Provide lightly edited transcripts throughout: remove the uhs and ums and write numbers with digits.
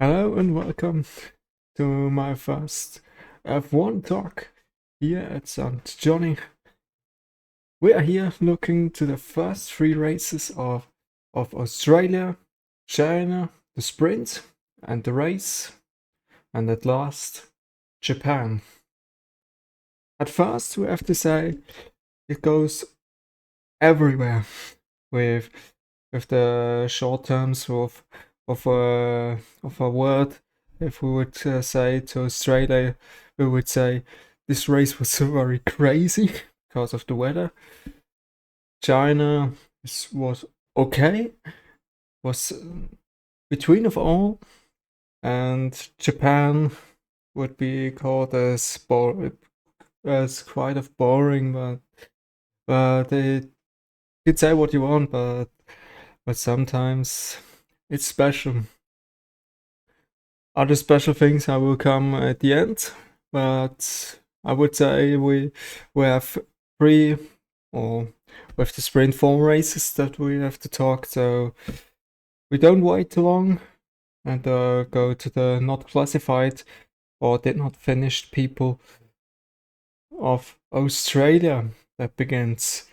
Hello and welcome to my first F1 talk here at St. Johnny. We are here looking to the first three races of Australia, China, the sprint and the race, and at last Japan. At first, we have to say it goes everywhere with the short terms of a word. If we would say to Australia, we would say this race was so very crazy because of the weather. China was okay, was between of all, and Japan would be called as quite of boring, but it could say what you want, but sometimes it's special. Other special things I will come at the end, but I would say we have three or with the sprint form races that we have to talk, so we don't wait too long and go to the not classified or did not finished people of Australia that begins.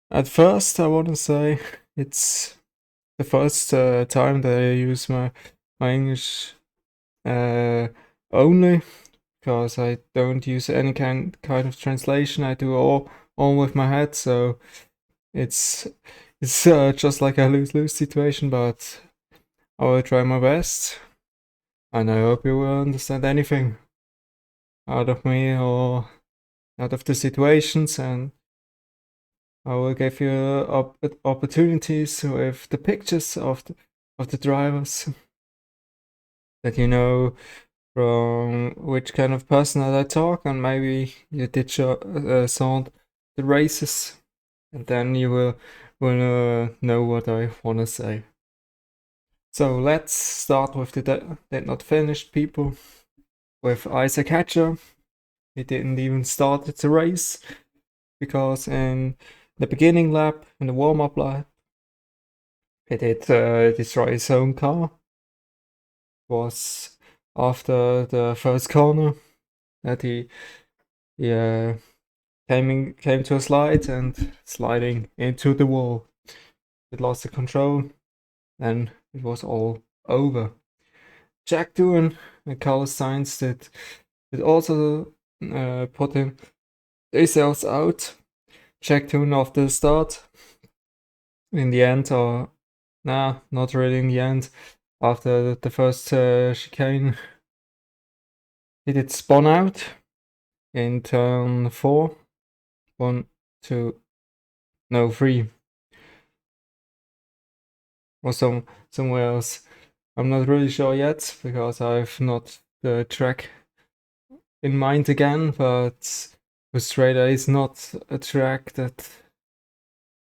At first, I want to say it's the first time that I use my English only because I don't use any kind of translation. I do all with my head, so it's just like a lose-lose situation. But I will try my best, and I hope you will understand anything out of me or out of the situations, and I will give you opportunities with the pictures of the drivers that you know from which kind of person that I talk, and maybe you did saw the races, and then you will know what I want to say. So let's start with the did not finished people with Isaac Hatcher. He didn't even start the race because in the beginning lap, in the warm-up lap, he did destroy his own car. Was after the first corner that he came to a slide and sliding into the wall. It lost the control, and it was all over. Jack Doohan and Carlos Sainz did also put themselves out. Jack Doohan after the start. In the end, or nah, not really in the end. After the first chicane, he did spawn out in turn 4. 1, 2, no, 3. Or somewhere else. I'm not really sure yet because I've not the track in mind again, but Australia is not a track that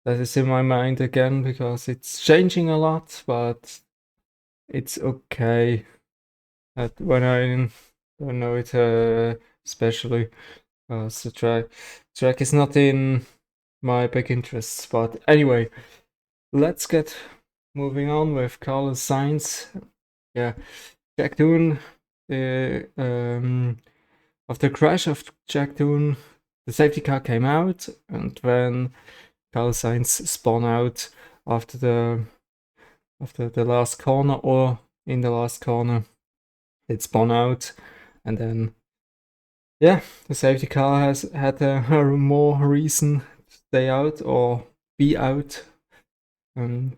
is in my mind again because it's changing a lot, but it's okay. When I don't know it especially because the track is not in my big interests. But anyway, let's get moving on with Carlos Sainz. Yeah, Jack Doohan. After the crash of Jack Doohan, the safety car came out, and when Carlos Sainz spun out after the last corner or in the last corner, it spun out, and then yeah, the safety car has had a more reason to stay out or be out, and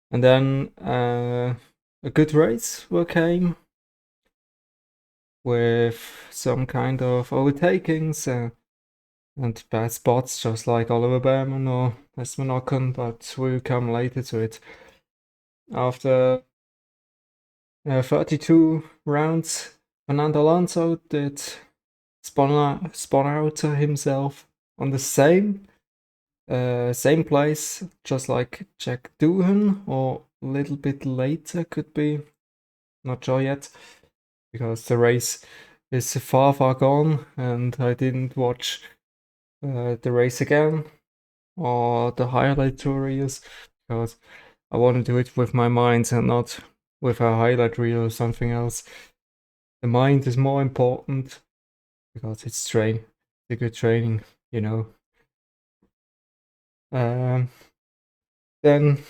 then a good race came with some kind of overtakings and bad spots, just like Oliver Behrman or Esteban Ocon, but we'll come later to it. After 32 rounds, Fernando Alonso did spawn out himself on the same place, just like Jack Doohan, or a little bit later could be, not sure yet, because the race is far gone, and I didn't watch the race again or the highlight reels because I want to do it with my mind and not with a highlight reel or something else. The mind is more important because it's the good training, you know. Um, then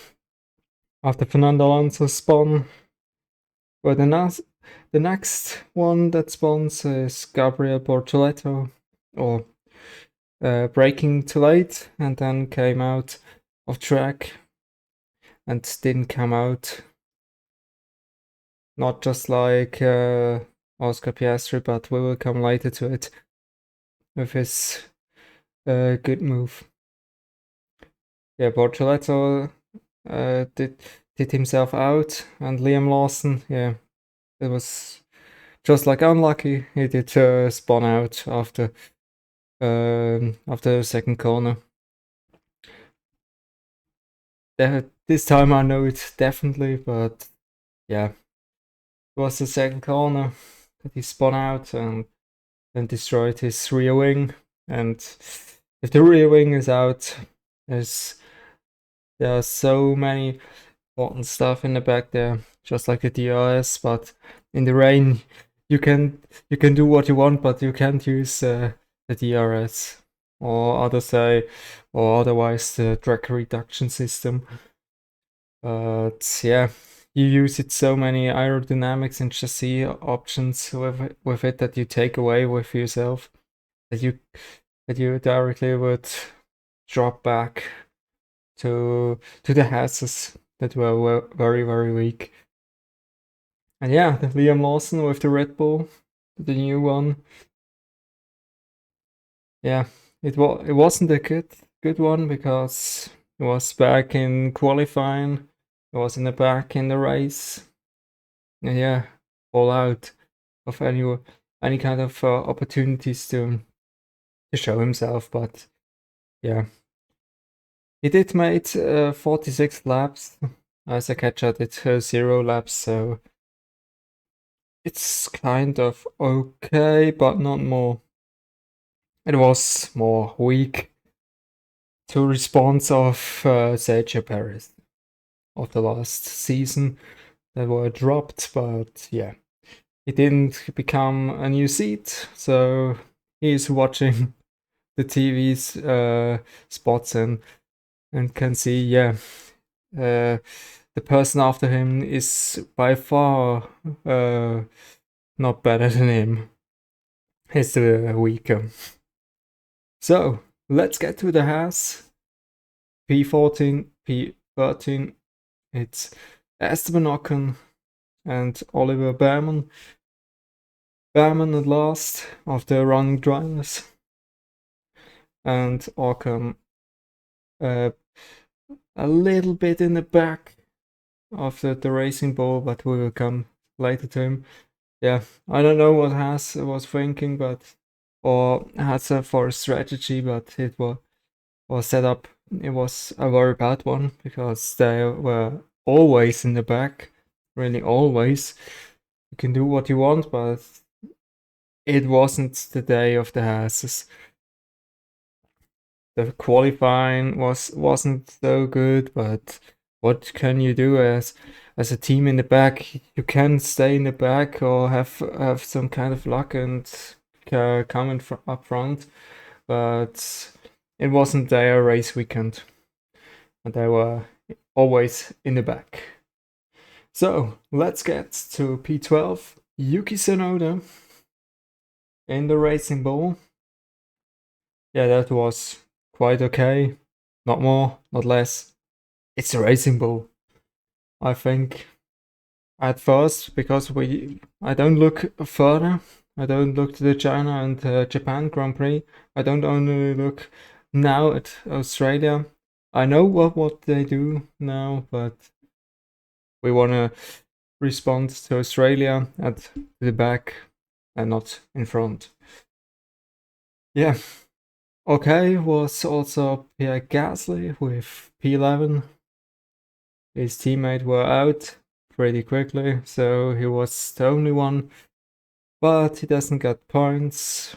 after Fernando Alonso spun, well, the next one that spawns is Gabriel Bortoleto, or braking too late, and then came out of track and didn't come out. Not just like Oscar Piastri, but we will come later to it with his good move. Yeah, Bortoleto did himself out, and Liam Lawson, yeah, it was just like unlucky. He did spawn out after the second corner. This time I know it definitely, but yeah, it was the second corner that he spun out and then destroyed his rear wing. And if the rear wing is out, there are so many important stuff in the back there, just like the DRS. But in the rain, you can do what you want, but you can't use the DRS or otherwise the drag reduction system. But yeah, you use it so many aerodynamics and chassis options with it that you take away with yourself, that you directly would drop back to the Hasses that were very, very weak. And yeah, the Liam Lawson with the Red Bull, the new one. Yeah, it wasn't a good one because it was back in qualifying. It was in the back in the race. And yeah, all out of any kind of opportunities to show himself. But yeah, he did made 46 laps. As a catcher, did 0 laps, so it's kind of okay, but not more. It was more weak to response of Sergio Perez of the last season that were dropped, but yeah, he didn't become a new seat, so he's watching the TV's spots and can see, yeah, the person after him is by far not better than him. He's weaker. So let's get to the Haas. P14, P13. It's Esteban Ocon and Oliver Behrman. Behrman at last of the running drivers. And Ocon a little bit in the back of the racing ball, but we will come later to him. Yeah, I don't know what Haas was thinking, or had for a strategy, but it was set up. It was a very bad one because they were always in the back, really always. You can do what you want, but it wasn't the day of the Haases. The qualifying wasn't so good, but what can you do as a team in the back? You can stay in the back or have some kind of luck and come up front, but it wasn't their race weekend, and they were always in the back. So let's get to P12. Yuki Tsunoda in the Racing Bull. Yeah, that was quite okay. Not more, not less. It's a Racing Bull. I think at first, because I don't look further. I don't look to the China and Japan Grand Prix. I don't only look now at Australia. I know what they do now, but we want to respond to Australia at the back and not in front. Yeah. Okay, was also Pierre Gasly with P11. His teammate were out pretty quickly, so he was the only one, but he doesn't get points.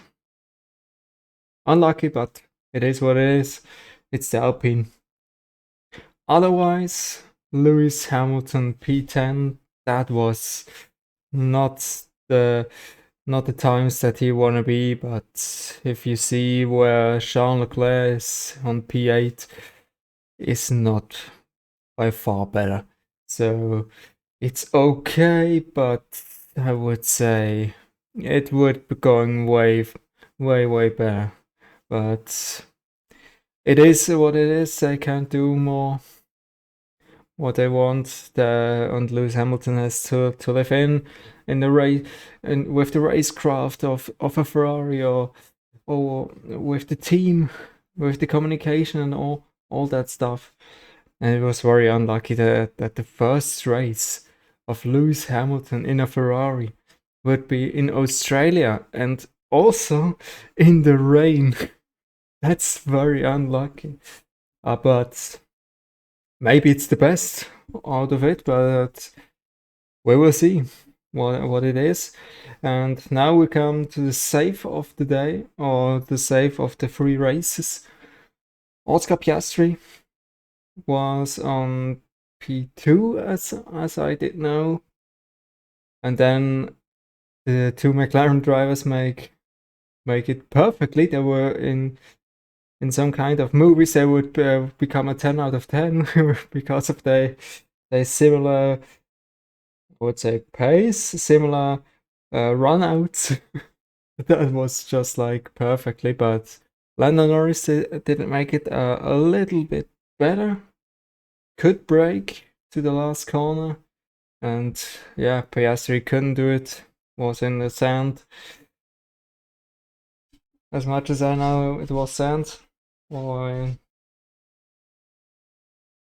Unlucky, but it is what it is. It's the Alpine. Otherwise, Lewis Hamilton P10 that was not the not the times that he wanna be, but if you see where Charles Leclerc is on P8, is not by far better. So it's okay, but I would say it would be going way better. But it is what it is. They can't do more what they want. And Lewis Hamilton has to live in the race and with the racecraft of a Ferrari or with the team, with the communication and all that stuff. And it was very unlucky that the first race of Lewis Hamilton in a Ferrari would be in Australia and also in the rain. That's very unlucky. But maybe it's the best out of it, but we will see what it is. And now we come to the save of the day, or the save of the three races. Oscar Piastri was on P2 as I did know. And then the two McLaren drivers make it perfectly. They were in some kind of movies. They would become a 10 out of 10 because of their similar, I would say, pace, similar runouts. That was just like perfectly. But Lando Norris didn't make it a little bit better. Could brake to the last corner. And yeah, Piastri couldn't do it. Was in the sand. As much as I know, it was sand. Or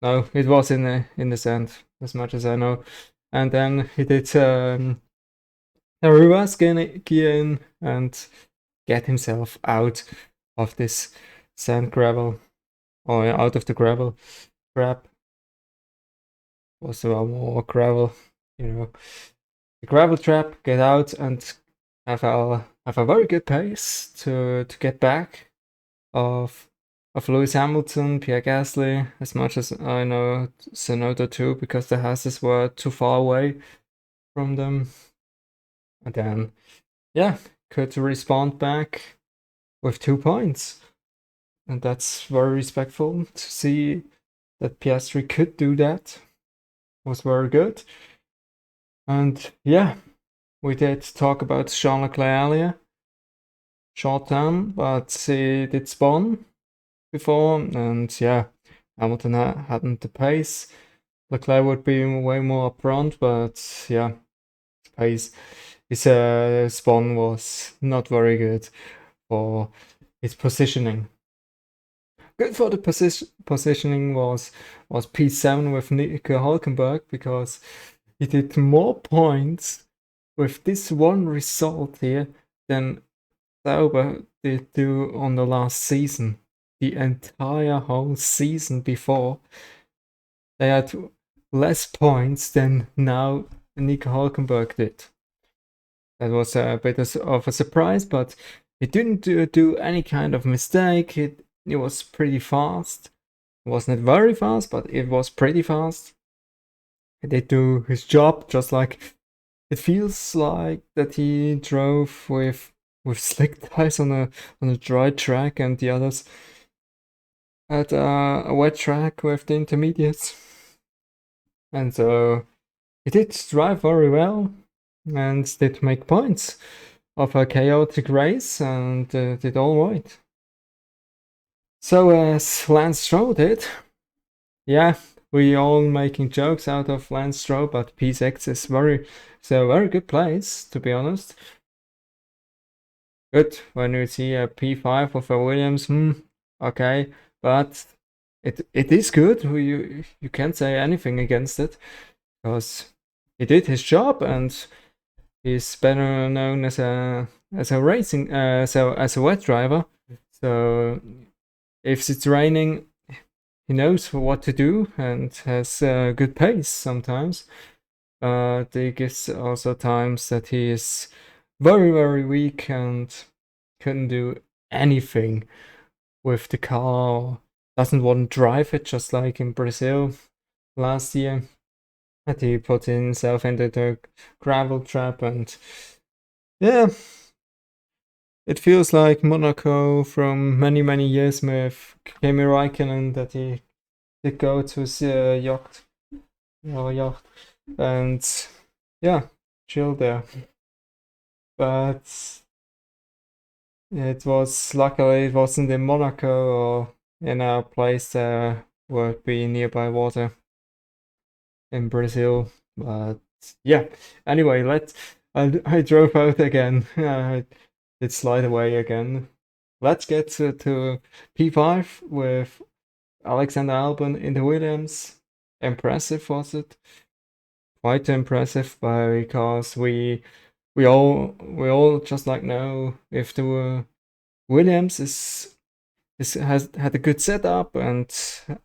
no, it was in the sand. As much as I know. And then he did a reverse gear in and get himself out of this sand gravel, or out of the gravel trap. Was more gravel, the gravel trap. Get out and have a very good pace to get back of Lewis Hamilton, Pierre Gasly. As much as I know, Tsunoda too, because the Hasses were too far away from them. And then, yeah, could respond back with 2 points. And that's very respectful to see that Piastri could do that. Was very good. And yeah, we did talk about Charles Leclerc earlier. Short term, but he did spawn before. And yeah, Hamilton hadn't the pace. Leclerc would be way more up front, but yeah, pace. His spawn was not very good for his positioning. Good for the positioning was P7 with Nico Hulkenberg, because he did more points with this one result here than Sauber did do on the last season. The entire whole season before, they had less points than now Nico Hulkenberg did. That was a bit of a surprise, but he didn't do any kind of mistake. It was pretty fast. It wasn't very fast, but it was pretty fast. He did do his job, just like it feels like that he drove with slick tires on a dry track, and the others at a wet track with the intermediates. And so he did drive very well and did make points of a chaotic race, and did all right. So as Lance Stroll did, yeah, we all making jokes out of Lance Stroll, but P6 is a very good place, to be honest. Good when you see a P5 of a Williams, okay, but it is good. You can't say anything against it, because he did his job, and he's better known as a racing as a wet driver. So if it's raining, he knows what to do and has good pace sometimes. But there gets also times that he is very weak and couldn't do anything with the car. Doesn't want to drive it, just like in Brazil last year. that he put himself into the gravel trap, and yeah, it feels like Monaco from many many years with Kimi Räikkönen that he did go to his yacht, and yeah, chill there. But it was luckily it wasn't in Monaco or in a place that would be nearby water in Brazil. But yeah, anyway, I drove out again. I did slide away again. Let's get to P5 with Alexander Albon in the Williams. Impressive, was it? Quite impressive, because we all just like know if the Williams has had a good setup and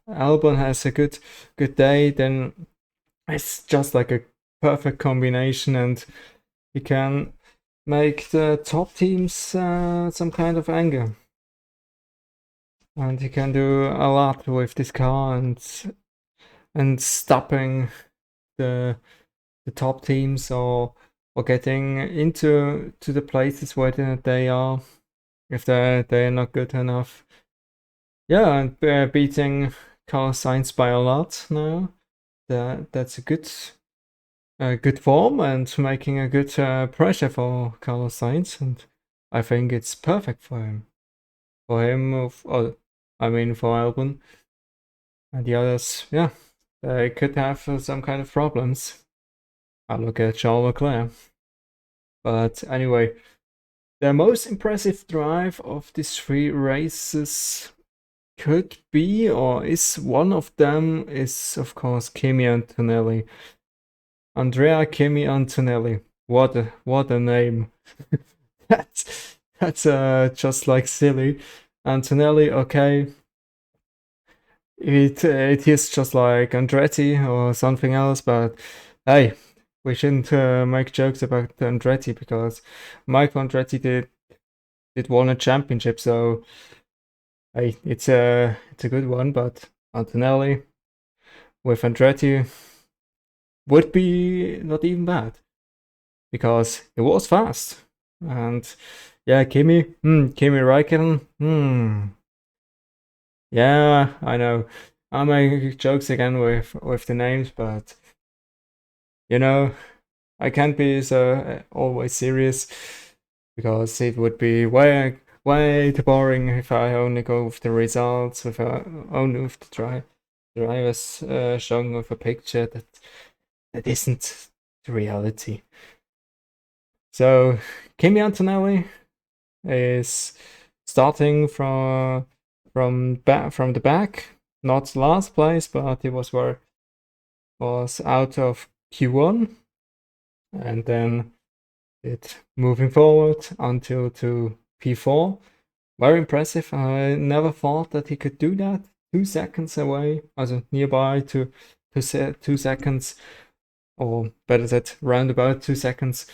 Albon has a good day, then it's just like a perfect combination, and he can make the top teams some kind of anger. And he can do a lot with this car, and stopping the the top teams, or getting into to the places where they are if they're not good enough. Yeah, and beating Carlos Sainz by a lot now. That's a good form, and making a good pressure for Carlos Sainz, and I think it's perfect for him. For him, I mean for Albon and the others. Yeah, they could have some kind of problems. I look at Charles Leclerc. But anyway, the most impressive drive of these three races could be, or is one of them, is of course Kimi Antonelli. Andrea Kimi Antonelli. What a name. That's just like silly. Antonelli, okay. It is just like Andretti or something else, but hey, we shouldn't make jokes about Andretti, because Michael Andretti did won a championship, so hey, it's a good one. But Antonelli with Andretti would be not even bad, because it was fast. And yeah, Kimi Räikkönen, yeah, I know. I make jokes again with the names, but you know, I can't be so always serious, because it would be way too boring if I only go with the results, only with the drivers showing with a picture that isn't the reality. So Kimi Antonelli is starting from the back, not last place, but he was out of Q1, and then it moving forward until to P4. Very impressive. I never thought that he could do that. 2 seconds away, also nearby to 2 seconds, or better said, round about 2 seconds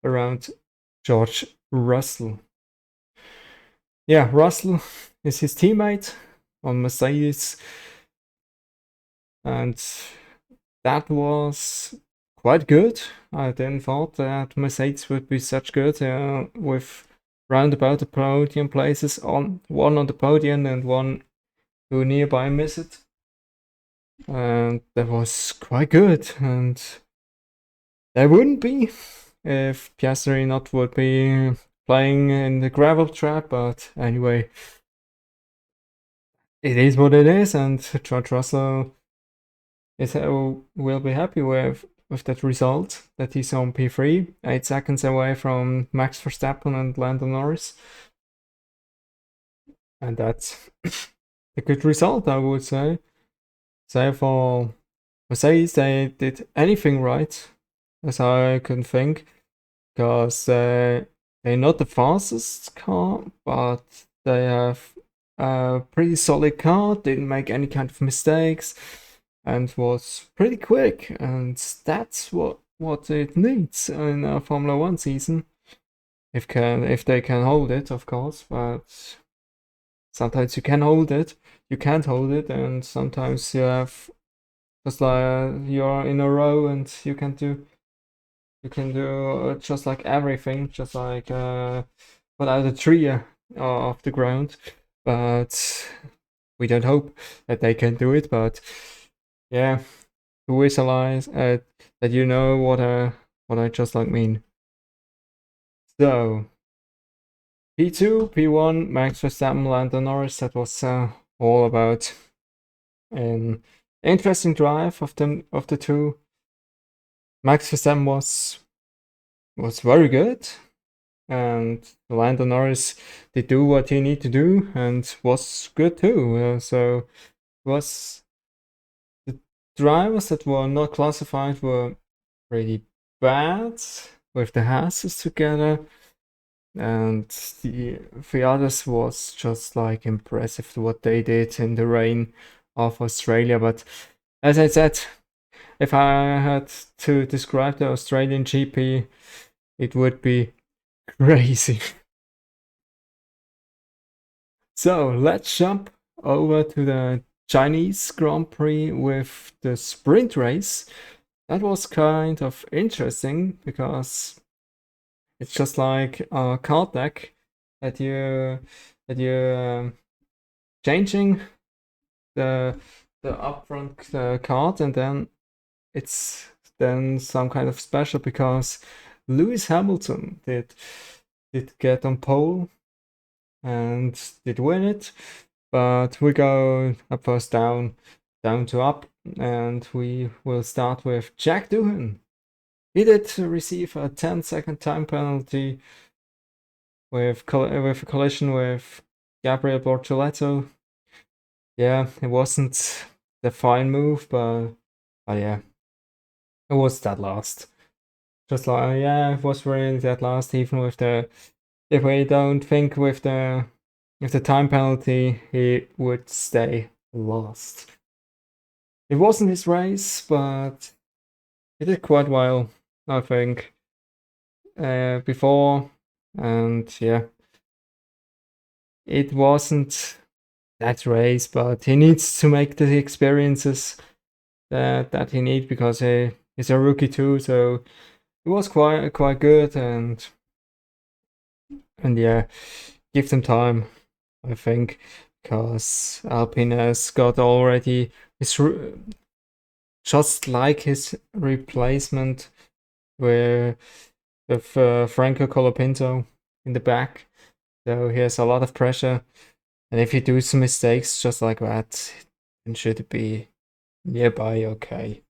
around George Russell. Yeah, Russell is his teammate on Mercedes, and that was quite good. I didn't thought that Mercedes would be such good, with round about the podium places, one on the podium and one who nearby miss it. And that was quite good, and there wouldn't be if Piastri not would be playing in the gravel trap. But anyway, it is what it is, and George Russell will be happy with that result, that he's on P3, 8 seconds away from Max Verstappen and Lando Norris. And that's a good result, I would say. So for Mercedes, they did anything right, as I can think, because they're not the fastest car, but they have a pretty solid car, didn't make any kind of mistakes, and was pretty quick, and that's what it needs in a Formula One season. If they can hold it, of course, but sometimes you can hold it, you can't hold it, and sometimes you have just like you're in a row and you can do just like everything, just like put out a tree off the ground. But we don't hope that they can do it. But yeah, to visualize that you know what I just like mean. So P2, P1, Max Verstappen, Lando Norris. That was all about an interesting drive of the two. Max Verstappen was very good, and Lando Norris did do what he need to do and was good too. So it was the drivers that were not classified were pretty bad with the Hasses together, and the others was just like impressive what they did in the rain of Australia. But as I said, if I had to describe the Australian GP, it would be crazy. So let's jump over to the Chinese Grand Prix with the sprint race. That was kind of interesting because it's just like a card deck that you changing the upfront card, and then it's then some kind of special because Lewis Hamilton did get on pole and did win it, but we go up first down to up, and we will start with Jack Doohan. He did receive a 10-second time penalty with a collision with Gabriel Bortoleto. Yeah, it wasn't the fine move, but yeah, it was that last. Just like, yeah, it was really that last, even with the, if we don't think with the time penalty, he would stay last. It wasn't his race, but he did quite well, I think, before, and yeah, it wasn't that race, but he needs to make the experiences that he needs because he's a rookie too, so it was quite good, and yeah, give them time, I think, because Alpine has got already his just like his replacement with Franco Colapinto in the back, so he has a lot of pressure, and if you do some mistakes just like that, then should be nearby okay.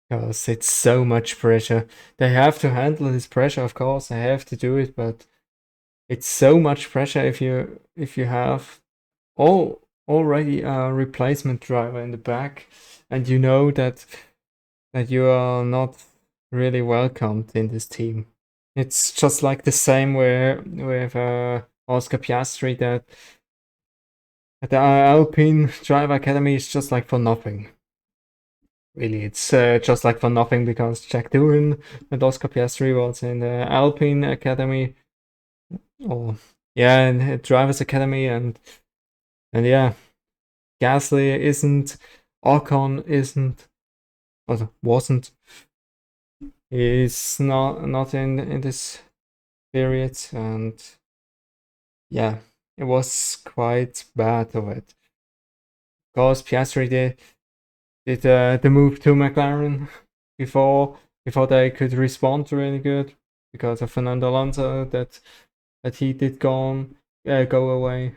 Because it's so much pressure. They have to handle this pressure, of course. They have to do it, but it's so much pressure if you have already a replacement driver in the back, and you know that you are not really welcomed in this team. It's just like the same with Oscar Piastri, that the Alpine Driver Academy is just like for nothing. Really, it's just like for nothing because Jack Doohan and Oscar Piastri was in the Alpine Academy, or yeah, in Drivers Academy, and yeah, Gasly isn't, Ocon isn't, or wasn't, is not in this period, and yeah, it was quite bad of it. Of course, Piastri did the move to McLaren before they could respond really good because of Fernando Alonso that he did go away.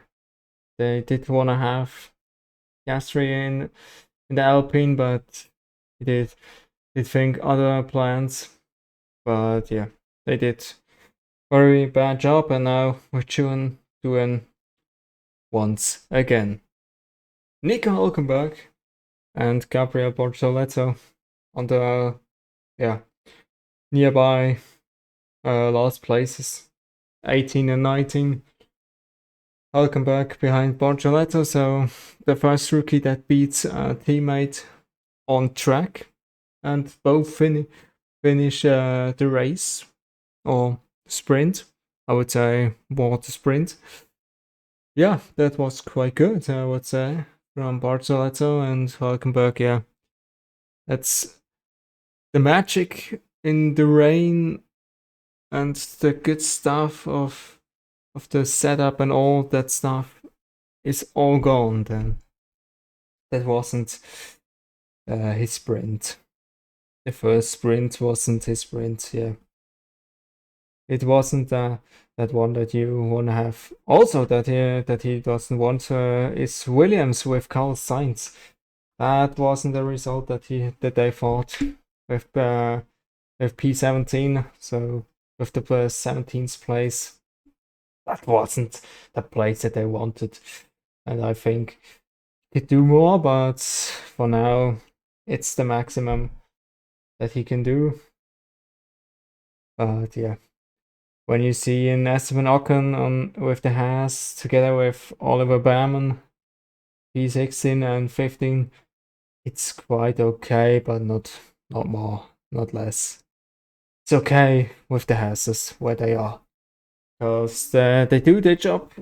They did want to have Piastri in the Alpine, but he did think other plans. But yeah, they did very bad job, and now we're doing once again. Nico Hülkenberg and Gabriel Bortoleto on the nearby last places, 18 and 19. Hülkenberg behind Bortoleto, so the first rookie that beats a teammate on track, and both finish the race or sprint. I would say more the sprint. Yeah, that was quite good, I would say, from Bortoleto and Hülkenberg. Yeah, That's the magic in the rain and the good stuff of the setup and all that stuff is all gone then. That wasn't his sprint. The first sprint wasn't his sprint, yeah. It wasn't that one that you want to have. Also, that he doesn't want is Williams with Carlos Sainz. That wasn't the result that they thought with P17. So with the 17th place, that wasn't the place that they wanted. And I think he could do more, but for now, it's the maximum that he can do. But yeah, when you see an Esteban Ocon on with the Haas together with Oliver Baumann, P16 and 15, it's quite okay, but not more, not less. It's okay with the Haas's where they are, because they do their job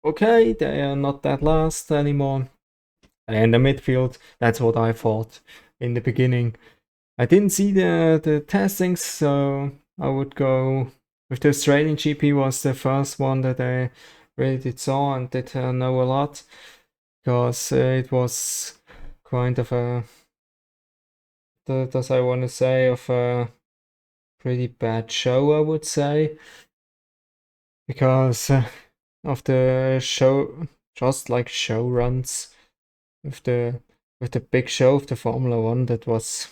okay. They are not that last anymore. And the midfield, that's what I thought in the beginning. I didn't see the testings, so I would go with the Australian GP was the first one that I really did saw and did know a lot, because it was kind of does I want to say, of a pretty bad show, I would say, because of the show, just like show runs with the big show of the Formula One, that was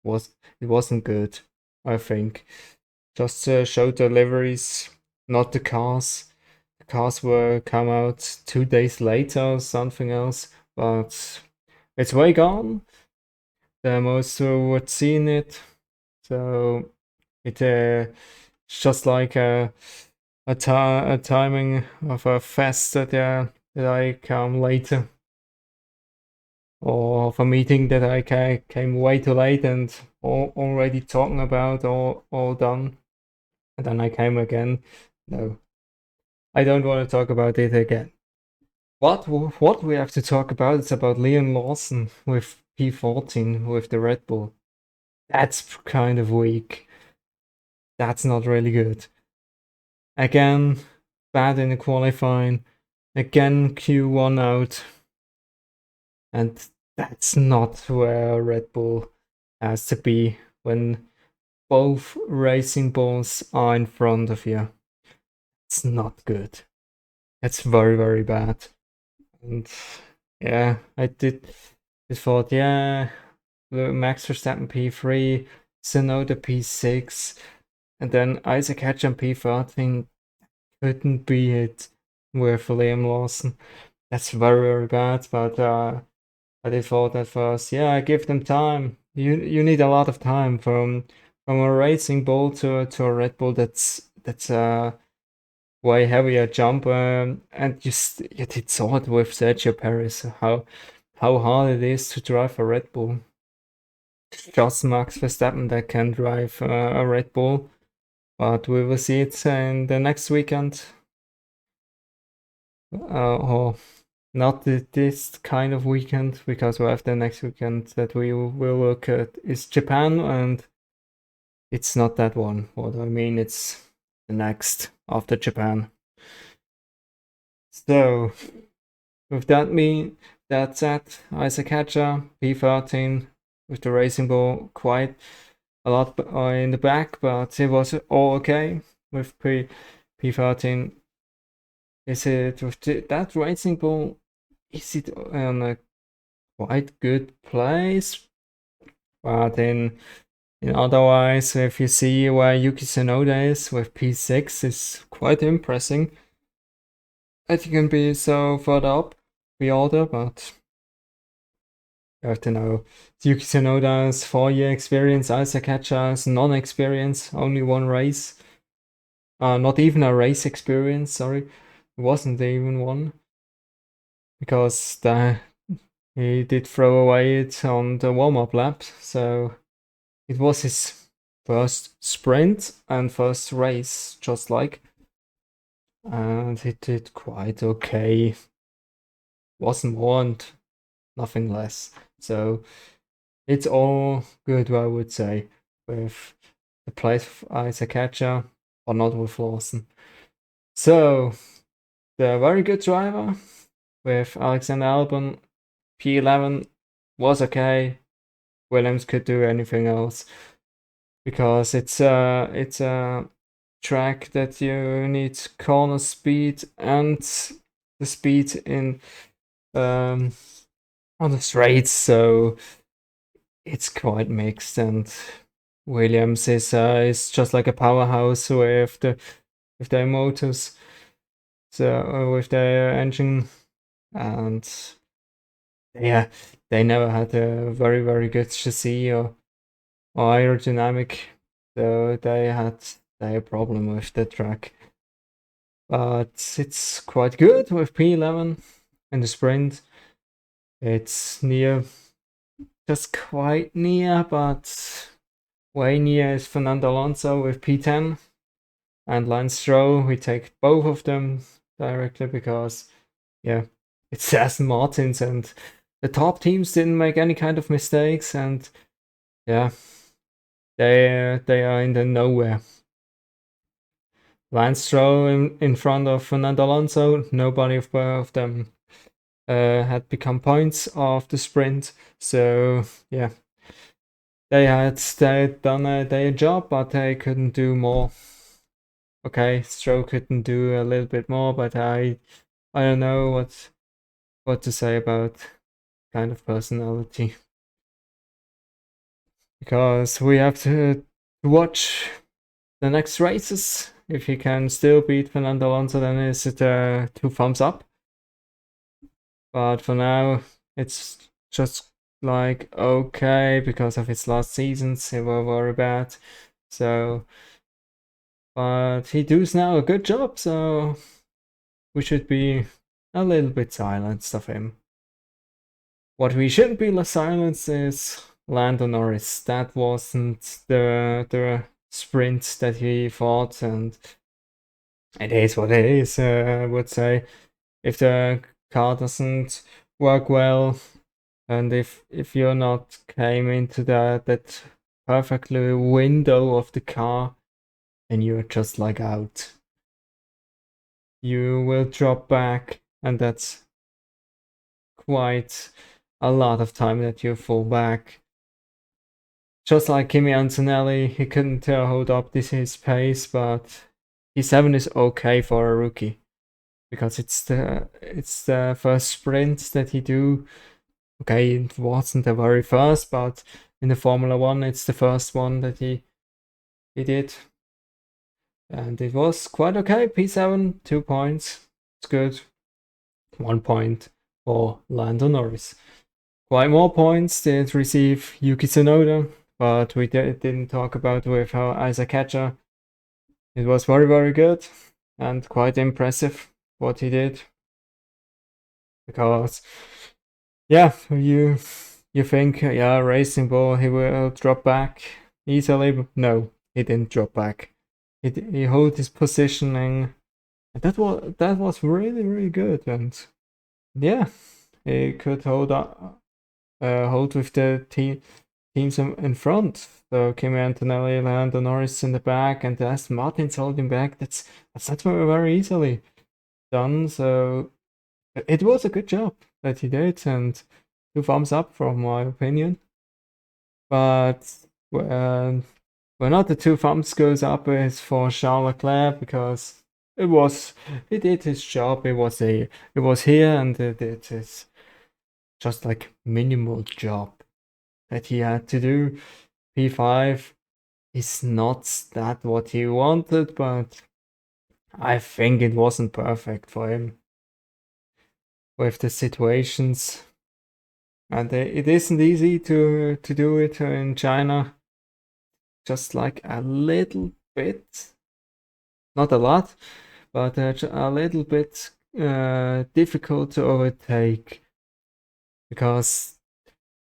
it wasn't good, I think. Just show deliveries, not the cars. The cars were come out 2 days later or something else, but it's way gone. The most would seen it, so it's just like a timing of a fest that I come later, or of a meeting that I came way too late and already talking about all done, and then I came again. No, I don't want to talk about it again. What we have to talk about is about Liam Lawson with P14 with the Red Bull. That's kind of weak. That's not really good. Again, bad in the qualifying. Again, Q1 out. And that's not where Red Bull has to be when both racing bulls are in front of you. It's not good. It's very, very bad. And yeah, I thought, yeah, Max Verstappen P3, Tsunoda P6, and then Isaac Hatch on P13 couldn't be it with Liam Lawson. That's very, very bad, but I did thought at first, yeah, I give them time. You need a lot of time from a racing bull to a Red Bull that's way heavier jump, and you did saw it with Sergio Perez how hard it is to drive a Red Bull. Just Max Verstappen that can drive a Red Bull, but we will see it in the next weekend. Or not this kind of weekend, because we have the next weekend that we will look at is Japan, and it's not that one. What I mean, it's the next after Japan. So with that said, Isaac Hatcher P13 with the racing ball quite a lot in the back, but it was all okay with P13. Is it with that racing ball? Is it on a quite good place? But in otherwise, if you see where Yuki Tsunoda is with P6, is quite impressive. That you can be so further up the order, but you have to know Yuki Tsunoda's 4-year experience, Isaac Hatcher's non-experience, only one race. Not even a race experience, sorry. It wasn't even one. Because he did throw away it on the warm-up lap, so it was his first sprint and first race, just like. And he did quite okay. Wasn't more and nothing less. So it's all good, I would say, with the place of Isaac Hatcher, but not with Lawson. So, the very good driver with Alexander Albon, P11 was okay. Williams could do anything else because it's a track that you need corner speed and the speed in um, on the straights, so it's quite mixed. And Williams is just like a powerhouse with their motors, so with their engine, and yeah, they never had a very good chassis or aerodynamic, so they had a problem with the track. But it's quite good with P11 in the sprint. It's near, just quite near, but way near is Fernando Alonso with P10 and Lance Stroll. We take both of them directly because, yeah, it's Aston Martins and the top teams didn't make any kind of mistakes, and yeah, they are in the nowhere. Lance Stroll in front of Fernando Alonso. Nobody of them had become points of the sprint. So yeah, they had done their job, but they couldn't do more. Okay, Stroll couldn't do a little bit more, but I don't know what to say about kind of personality, because we have to watch the next races. If he can still beat Fernando Alonso, then is it 2 thumbs up. But for now, it's just like okay, because of his last seasons, they were very bad. So, but he does now a good job, so we should be a little bit silenced of him. What we shouldn't be silenced is Lando Norris. That wasn't the sprint that he fought, and it is what it is. I would say if the car doesn't work well, and if you're not came into that perfectly window of the car, then you're just like out. You will drop back, and that's quite a lot of time that you fall back. Just like Kimi Antonelli, he couldn't hold up his pace, but P7 is okay for a rookie because it's the first sprint that he do. Okay, it wasn't the very first, but in the Formula One, it's the first one that he did, and it was quite okay. P7, 2 points, it's good. 1 point for Lando Norris. Quite more points did receive Yuki Tsunoda, but we didn't talk about with how Isaac Hatcher. It was very good and quite impressive what he did, because yeah, you think, yeah, Racing Bull, he will drop back easily, but no, he didn't drop back. He held his positioning, and that was really good, and yeah, he could hold with the teams in front. So Kimi Antonelli, Lando Norris in the back, and the Aston Martins holding back. That's not very easily done. So it was a good job that he did, and 2 thumbs up from my opinion. But when not the 2 thumbs goes up is for Charles Leclerc, because he did his job. It was here, and it did his just like minimal job that he had to do. P5 is not that what he wanted, but I think it wasn't perfect for him with the situations. And it isn't easy to do it in China. Just like a little bit, not a lot, but a little bit difficult to overtake, because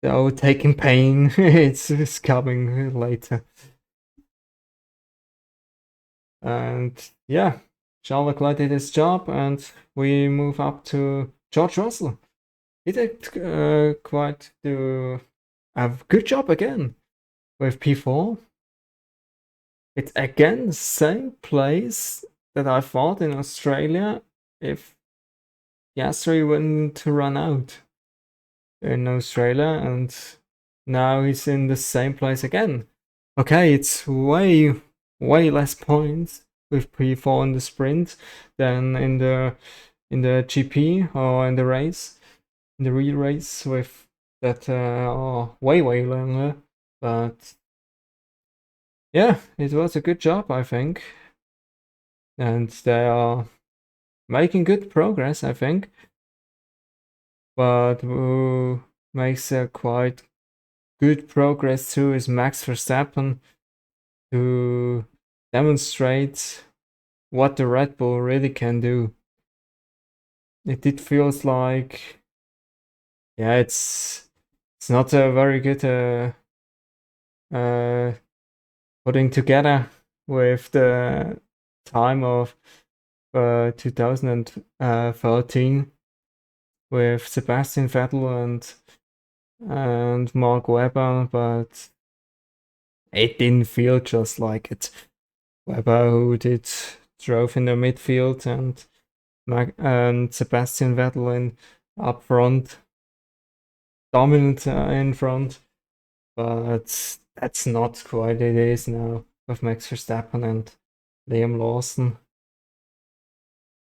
the overtaking pain it's coming later. And yeah, Charles Leclerc did his job, and we move up to George Russell. He did quite do a good job again with P4. It's again the same place that I thought in Australia if Piastri wouldn't to run out in Australia, and now he's in the same place again. Okay, it's way less points with P4 in the sprint than in the GP or in the race, in the real race with that are way longer. But yeah, it was a good job, I think, and they are making good progress, I think. But who makes a quite good progress too is Max Verstappen to demonstrate what the Red Bull really can do. It feels like, yeah, it's not a very good uh, putting together with the time of 2013 with Sebastian Vettel and Mark Webber, but it didn't feel just like it. Webber, who did drove in the midfield, and Sebastian Vettel in up front, dominant in front, but that's not quite it is now with Max Verstappen and Liam Lawson.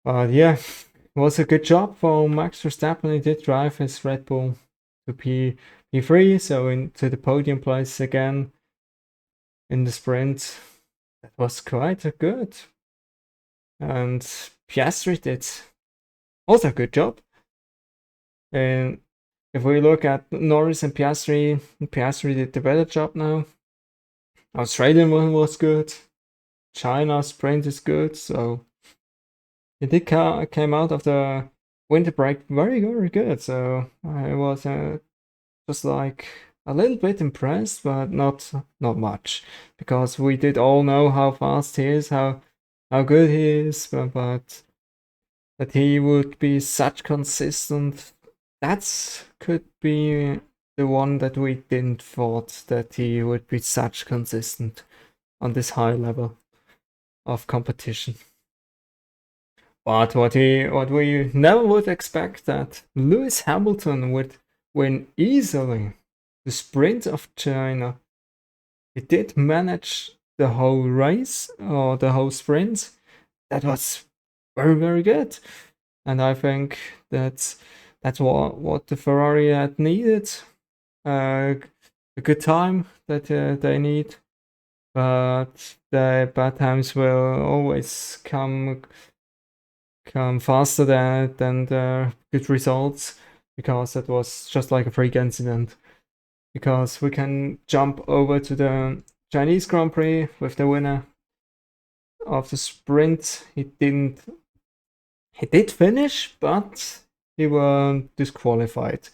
But yeah, it was a good job for Max Verstappen. He did drive his Red Bull to P3, so into the podium place again in the sprint. That was quite a good. And Piastri did also a good job. And if we look at Norris and Piastri, Piastri did the better job now. Australian one was good. China sprint is good, so it did came out of the winter break very good. So I was just like a little bit impressed, but not much, because we did all know how fast he is, how good he is, but that he would be such consistent, that could be the one that we didn't thought, that he would be such consistent on this high level of competition. But what we never would expect, that Lewis Hamilton would win easily the sprint of China. He did manage the whole race or the whole sprint. That was very good, and I think that's what the Ferrari had needed. A good time that they need, but the bad times will always come faster than the good results, because that was just like a freak incident. Because we can jump over to the Chinese Grand Prix with the winner of the sprint. He did finish, but he was disqualified.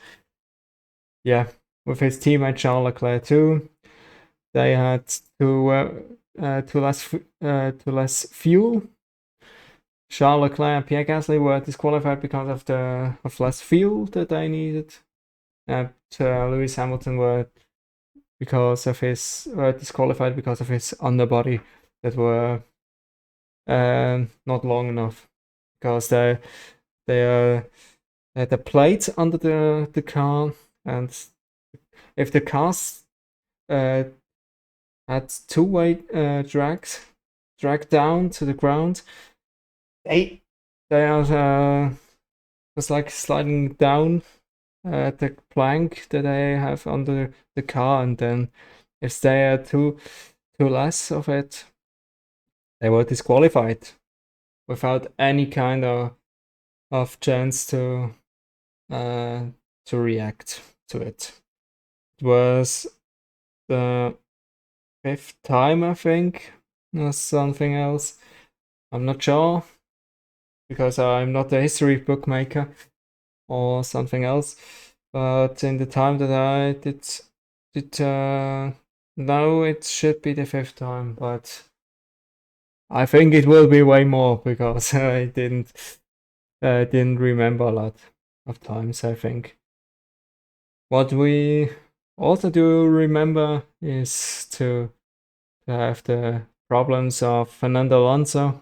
Yeah, with his teammate Charles Leclerc too. They had too less fuel. Charles Leclerc and Pierre Gasly were disqualified because of less fuel that they needed. And Lewis Hamilton were disqualified because of his underbody that were not long enough, because they had the plate under the car, and if the cars had two-way drag down to the ground, they are just like sliding down the plank that I have under the car, and then if they had too less of it, they were disqualified without any kind of chance to react to it. It was the fifth time, I think, or something else. I'm not sure, because I'm not a history bookmaker or something else. But in the time that I did now, it should be the fifth time, but I think it will be way more, because I didn't remember a lot of times, I think. What we Also do remember is to have the problems of Fernando Alonso,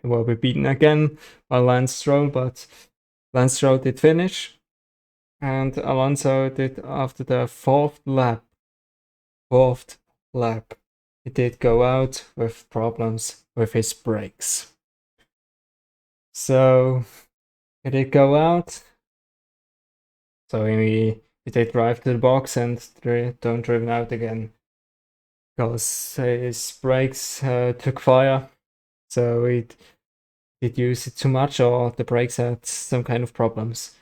who will be beaten again by Lance Stroll, but Lance Stroll did finish, and Alonso did after the fourth lap, he did go out with problems with his brakes. So he did go out. So he did drive to the box and don't driven out again because his brakes took fire. So he did use it too much, or the brakes had some kind of problems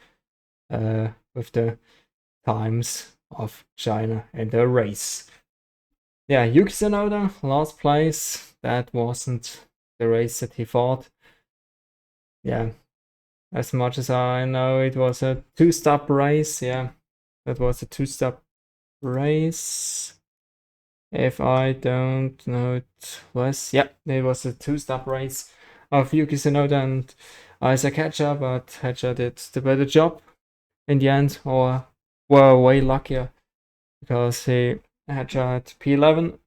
with the times of China in the race. Yeah, Yuki Tsunoda, last place. That wasn't the race that he thought. Yeah, as much as I know, it was a two-stop race. Yeah, that was a two-stop race. If I don't know it was, yeah, it was a two-stop race of Yuki Tsunoda and Isaac Hatcher, but Hatcher did the better job in the end, or were way luckier because he Hatcher had P11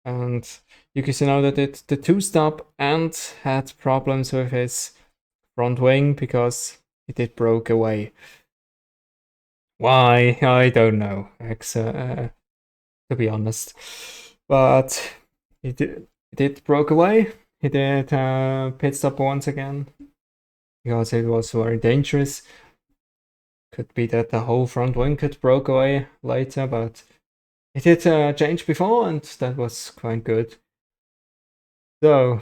and Yuki Tsunoda did the two-stop and had problems with his front wing because it did broke away. Why? I don't know, to be honest. But it did broke away. He did pit stop once again because it was very dangerous. Could be that the whole front wing could broke away later, but it did change before, and that was quite good. So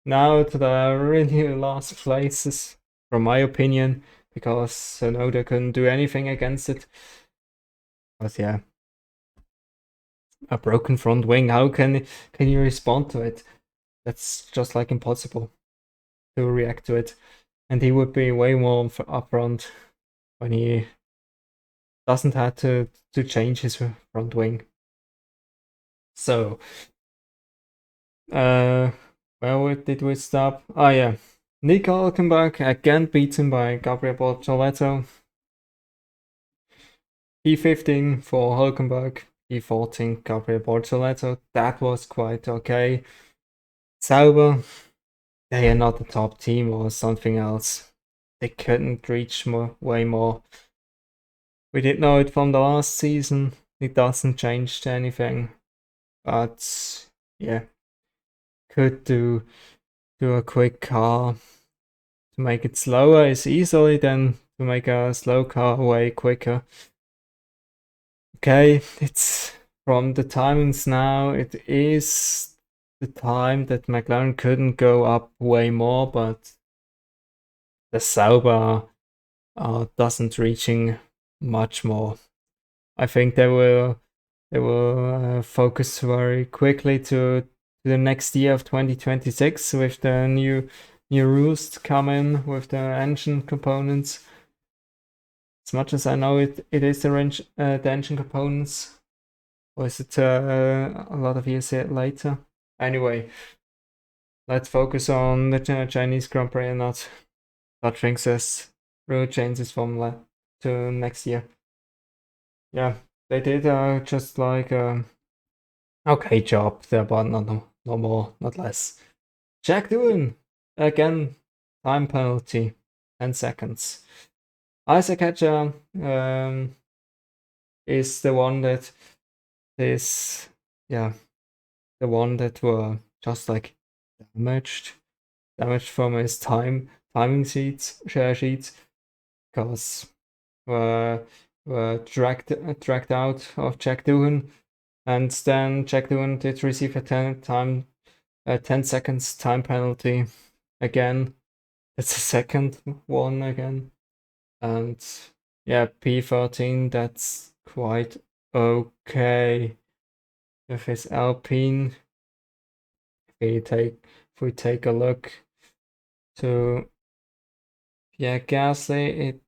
now to the really last places, from my opinion, because Sonoda couldn't do anything against it. But yeah, a broken front wing. How can you respond to it? That's just like impossible to react to it. And he would be way more upfront when he doesn't have to change his front wing. So, where did we stop? Oh yeah, Nico Hülkenberg again beaten by Gabriel Bortoleto. P15 for Hülkenberg, P14 Gabriel Bortoleto. That was quite okay. Sauber, they are not the top team or something else. They couldn't reach way more. We did know it from the last season. It doesn't change anything. But yeah, could do a quick car to make it slower is easily than to make a slow car way quicker. Okay, it's from the timings now, it is the time that McLaren couldn't go up way more, but the Sauber doesn't reaching much more. I think they will focus very quickly to the next year of 2026 with the new rules to come in with the engine components. As much as I know it is the engine components, or is it a lot of years later? Anyway, let's focus on the Chinese Grand Prix and not things as rule changes from to next year. Yeah, they did just like okay job there, but no more, not less. Jack Doohan again, time penalty, 10 seconds. Isaac Hatcher is the one that is yeah the one that were just like damaged from his timing share sheets because were dragged out of Jack Doohan, and then Jack Doohan did receive a 10 seconds time penalty again. It's the second one again, and yeah, P13. That's quite okay with his Alpine. If we take a look to Pierre Gasly,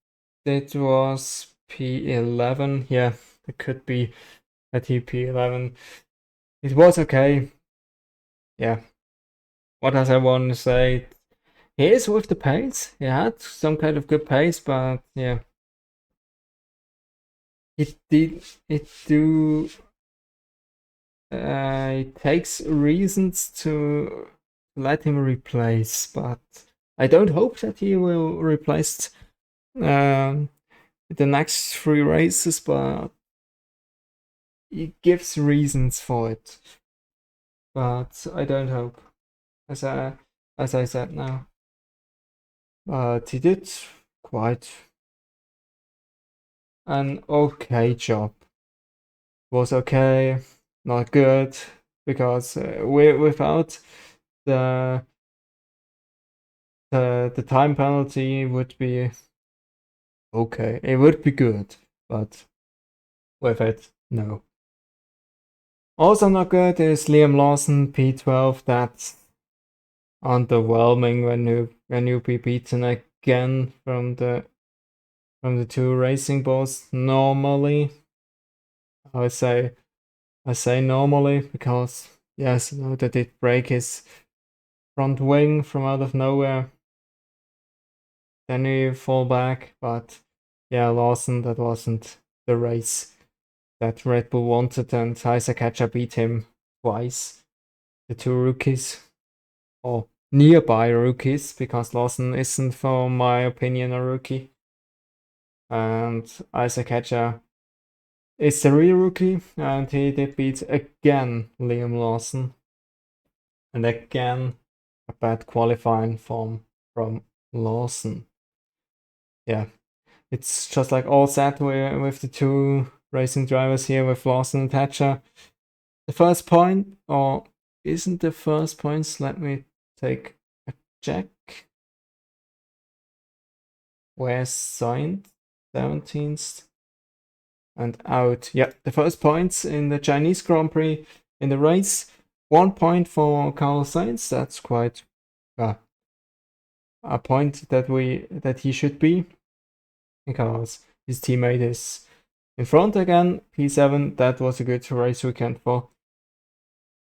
it was P11. Yeah, it could be at P11. It was okay. Yeah. What does I want to say? He is with the pace. He had some kind of good pace, but yeah. it do it takes reasons to let him replace, but I don't hope that he will replace um, the next three races, but he gives reasons for it. But I don't hope, as I said now. But he did quite an okay job. Was okay, not good, because without the the time penalty would be okay. It would be good, but with it, no. Also not good is Liam Lawson P12. That's underwhelming when you be beaten again from the two racing balls. Normally, I say I say normally because yes, no, that did break his front wing from out of nowhere. Then he fall back, but yeah, Lawson, that wasn't the race that Red Bull wanted, and Isaac Hatcher beat him twice. The two rookies, or nearby rookies, because Lawson isn't, for my opinion, a rookie. And Isaac Hatcher is the real rookie, and he did beat again Liam Lawson. And again, a bad qualifying form from Lawson. Yeah, it's just like all set with the two racing drivers here with Lawson and Hatcher. The first point, or isn't the first points? Let me take a check. Where's Sainz? 17th and out. Yeah, the first points in the Chinese Grand Prix in the race. 1 point for Carlos Sainz. That's quite a point that he should be, because his teammate is in front again. P7. That was a good race weekend for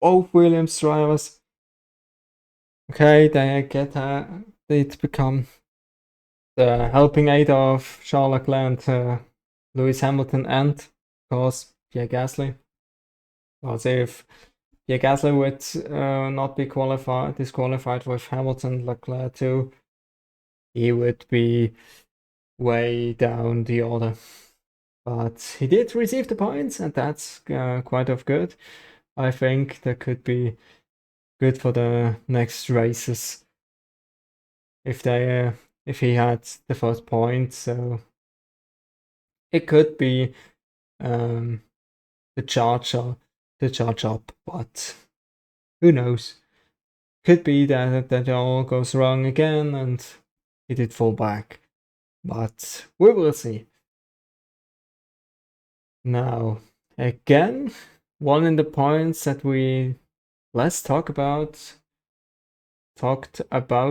both Williams drivers. Okay, they get it become the helping aid of Charles Leclerc and Lewis Hamilton, and of course Pierre Gasly. Because if Pierre Gasly would not be disqualified with Hamilton, Leclerc too, he would be way down the order. But he did receive the points, and that's quite of good. I think that could be good for the next races if they if he had the first point. So it could be the charge up, but who knows? Could be that all goes wrong again and he did fall back, but we will see. Now, again, one in the points that we talked about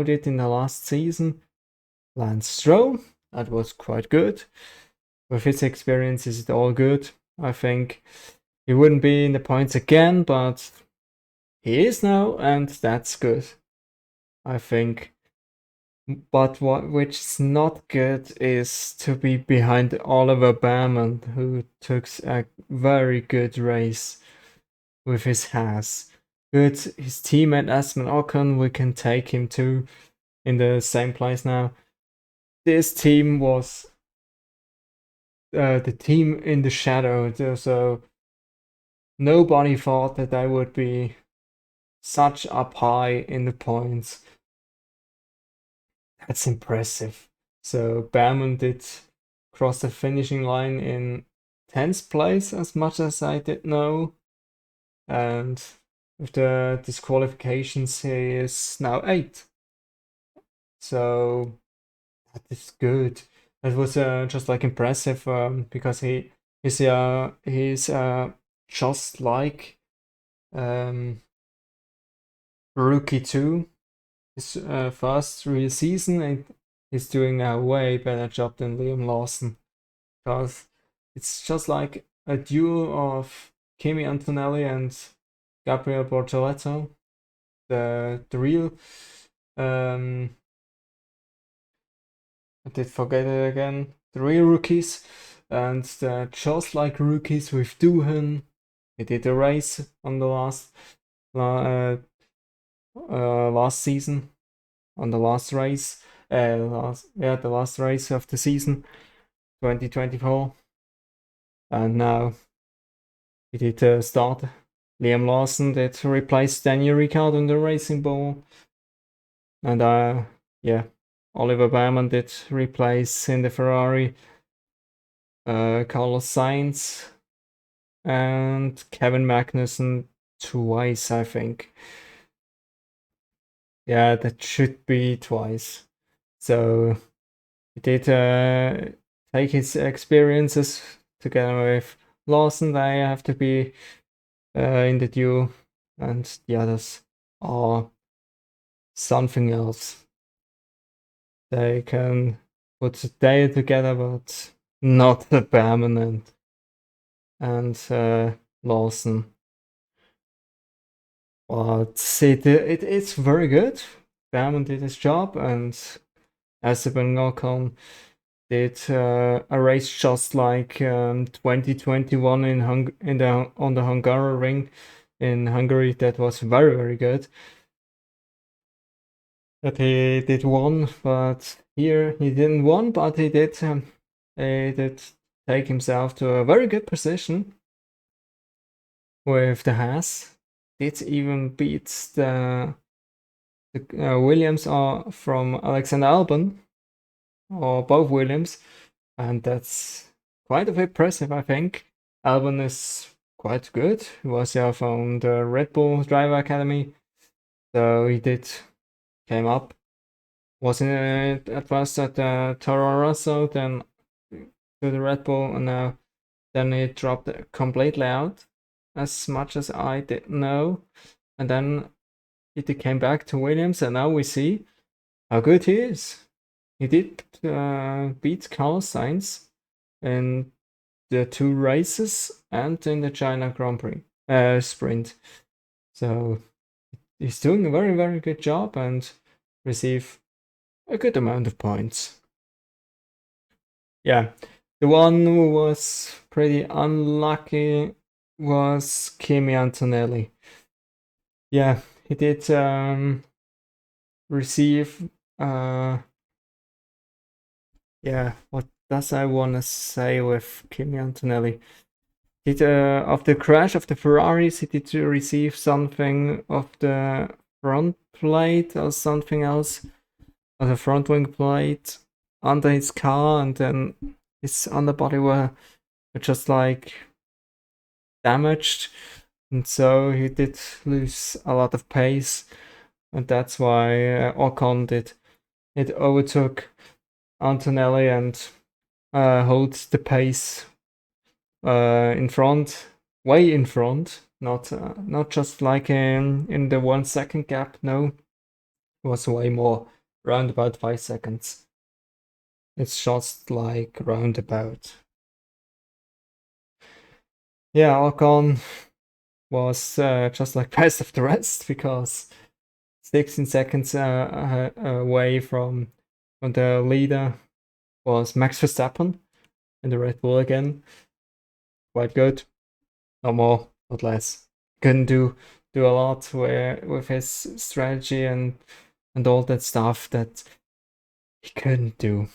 it in the last season. Lance Stroll, that was quite good. With his experience, is it all good? I think he wouldn't be in the points again, but he is now, and that's good, I think. But which is not good is to be behind Oliver Baumann, who took a very good race with his Haas. Good, his teammate Aston Ocon, we can take him too in the same place now. This team was the team in the shadow, so nobody thought that they would be such up high in the points. That's impressive. So Baumann did cross the finishing line in 10th place, as much as I did know. And with the disqualifications, he is now 8th. So that is good. That was just like impressive, because he's just like Rookie 2. His first real season, and he's doing a way better job than Liam Lawson, because it's just like a duo of Kimi Antonelli and Gabriel Bortoleto, the real I did forget it again. The real rookies. and just like rookies with Doohan, he did a race on the last season, on the last race, the last race of the season, 2024, and now he did start. Liam Lawson did replace Daniel Ricciardo in the Racing Ball, and yeah, Oliver Baumann did replace in the Ferrari Carlos Sainz and Kevin Magnussen twice, I think. Yeah, that should be twice. So he did take his experiences together with Lawson. They have to be in the duel, and the others are something else. They can put the day together, but not the permanent and Lawson. But it's very good. Baumann did his job, and Esteban Ocon did a race just like 2021 on the Hungaroring in Hungary. That was very, very good. That he did one, but here he didn't won, but he did take himself to a very good position with the Haas. Did even beat the Williams from Alexander Albon, or both Williams, and that's quite impressive, I think. Albon is quite good. He was from the Red Bull Driver Academy, so he came up. Was in at first at Toro Rosso, then to the Red Bull, and now then he dropped completely out, as much as I did know, and then it came back to Williams, and now we see how good he is. He did beat Carlos Sainz in the 2 races and in the China Grand Prix sprint. So he's doing a very, very good job and receive a good amount of points. Yeah, the one who was pretty unlucky was Kimi Antonelli. Yeah, he did receive yeah, what does I want to say with Kimi Antonelli? Did after the crash of the Ferraris, he did receive something of the front plate or something else, or the front wing plate under his car, and then his underbody were just like damaged, and so he did lose a lot of pace, and that's why Ocon did. It overtook Antonelli and holds the pace in front, way in front, not just like in the 1 second gap. No, it was way more, round about 5 seconds. It's just like roundabout. Yeah, Ocon was just like best of the rest, because 16 seconds away from the leader was Max Verstappen in the Red Bull again. Quite good. Not more, not less. Couldn't do a lot with his strategy and all that stuff that he couldn't do.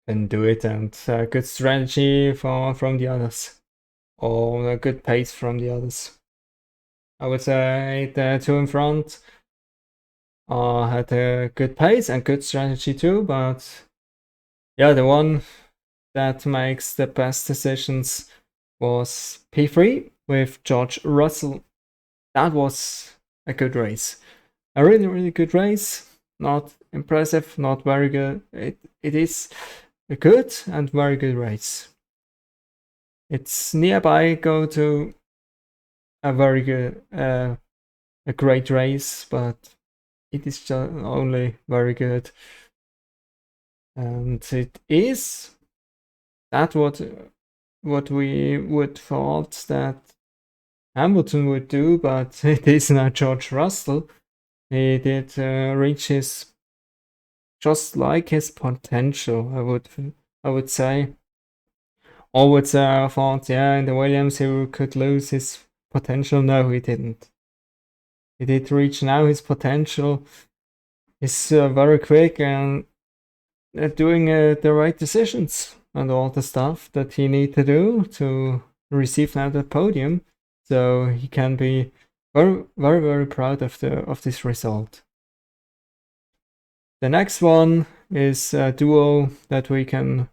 Couldn't do it, and good strategy from the others, or a good pace from the others. I would say the 2 in front had a good pace and good strategy too, but yeah, the one that makes the best decisions was P3 with George Russell. That was a good race. A really, really good race. Not impressive, not very good. It is a good and very good race. It's nearby go to a very good, a great race, but it is just only very good. And it is that what we would thought that Hamilton would do, but it is not George Russell. He did reach his, just like his potential, I would say. always thought, yeah, in the Williams he could lose his potential. No, he didn't. He did reach now his potential. He's very quick and doing the right decisions and all the stuff that he need to do to receive now the podium. So he can be very, very, very proud of this result. The next one is a duo that we can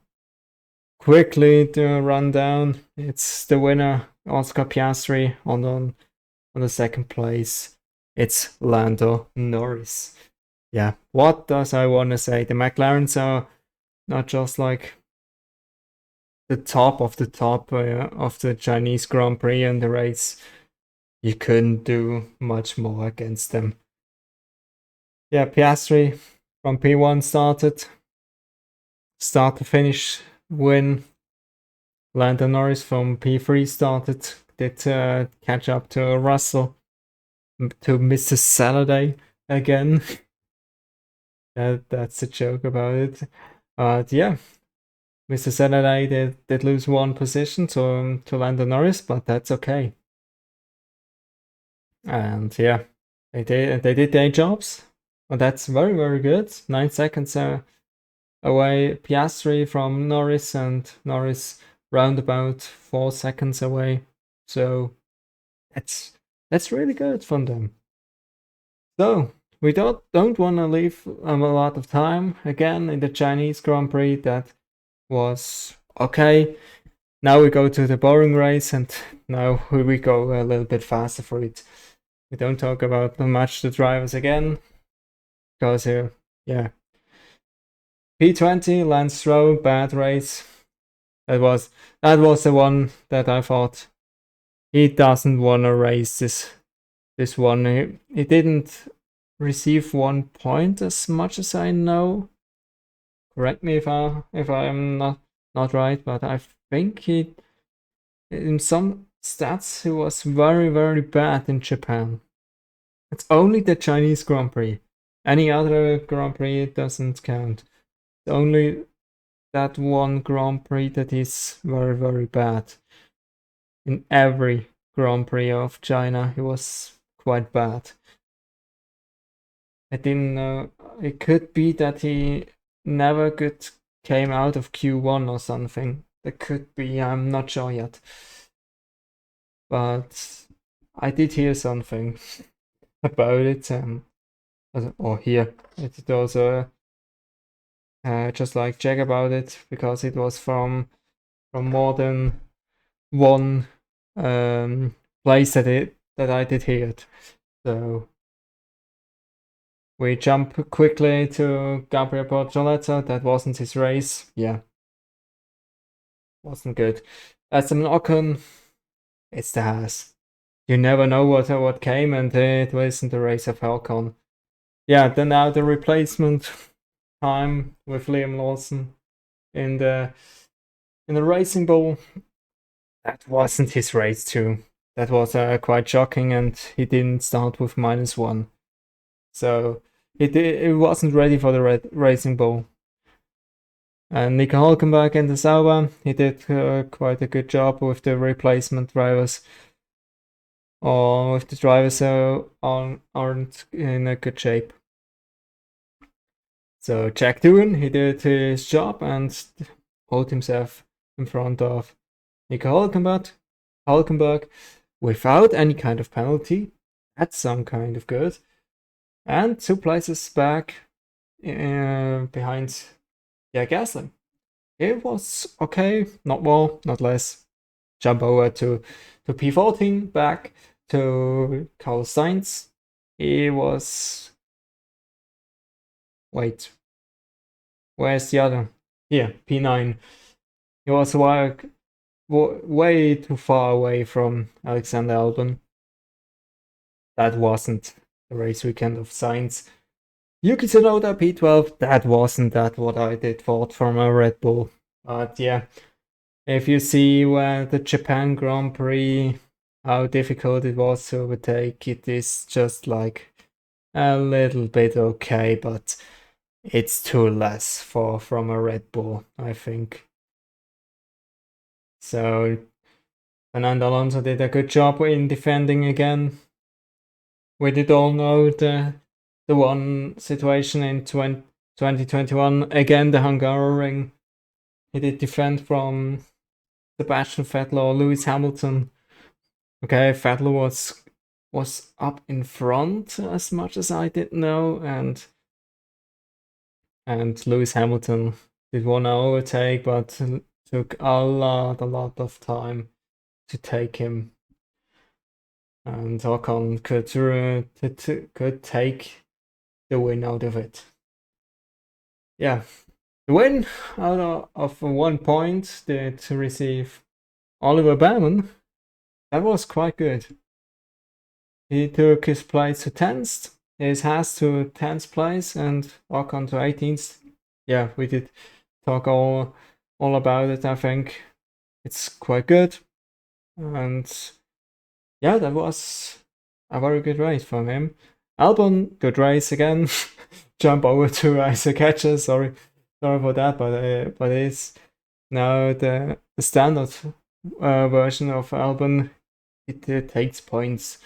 quickly run down. It's the winner, Oscar Piastri, on the second place. It's Lando Norris. Yeah, what does I want to say? The McLarens are not just like the top of the top of the Chinese Grand Prix and the race. You couldn't do much more against them. Yeah, Piastri from P1 started. Start to finish win. Lando Norris from P3 started. Did catch up to Russell. To Mr. Saturday again. That's a joke about it. Yeah, Mr. Saturday did lose one position to Lando Norris, but that's okay. And yeah, they did their jobs. Well, that's very, very good. 9 seconds away Piastri from Norris, and Norris round about 4 seconds away. So that's really good from them. So we don't want to leave a lot of time again in the Chinese Grand Prix. That was okay. Now we go to the boring race, and now we go a little bit faster for it. We don't talk about much the drivers again, because yeah, P20 Lance Stroll, bad race. That was the one that I thought he doesn't want to race this one. He didn't receive 1 point as much as I know. Correct me if I'm not right, but I think he in some stats he was very, very bad in Japan. It's only the Chinese Grand Prix. Any other Grand Prix doesn't count. It's only that one Grand Prix that is very, very bad. In every Grand Prix of China, he was quite bad. I didn't know. It could be that he never came out of Q1 or something. That could be. I'm not sure yet. But I did hear something about it. Or hear. It also just like check about it, because it was from more than one place that I did hear it. So we jump quickly to Gabriel Bortoleto. That wasn't his race. Yeah, wasn't good. Aston Ocon, it's the Haas. You never know what came, and it wasn't the race of Ocon. Yeah, then now the replacement time with Liam Lawson in the Racing Bull. That wasn't his race too. That was quite shocking, and he didn't start with -1. So it wasn't ready for the Racing Bull. And Nico Hülkenberg in the Sauber, he did quite a good job with the replacement drivers. Or with the drivers aren't in a good shape. So Jack Doohan, he did his job and hold himself in front of Nico Hülkenberg without any kind of penalty. That's some kind of good. And 2 places back behind Gasly. It was okay, not more, not less. Jump over to P14, back to Carlos Sainz. He was... Wait. Where's the other? Here, P9. He was way too far away from Alexander Albon. That wasn't the race weekend of Sainz. Yuki Tsunoda, P12. That wasn't what I did thought from a Red Bull. But yeah, if you see the Japan Grand Prix, how difficult it was to overtake, it is just like a little bit okay, but it's too less from a Red Bull, I think. So Fernando Alonso did a good job in defending again. We did all know the one situation in 2021, again the Hungaroring. He did defend from Sebastian Vettel or Lewis Hamilton. Okay, Vettel was up in front as much as I did know, and Lewis Hamilton did want to overtake, but took a lot of time to take him, and Ocon could take the win out of it. Yeah, the win out of 1 point did receive Oliver Bowman. That was quite good. He took his place to 10th, his Haas to 10th place, and Ocon to 18th. Yeah, we did talk all about it. I think it's quite good, and yeah, that was a very good race from him. Albon, good race again. Jump over to Isaac Hatcher. Sorry for that, but it's now the standard version of Albon. It takes points.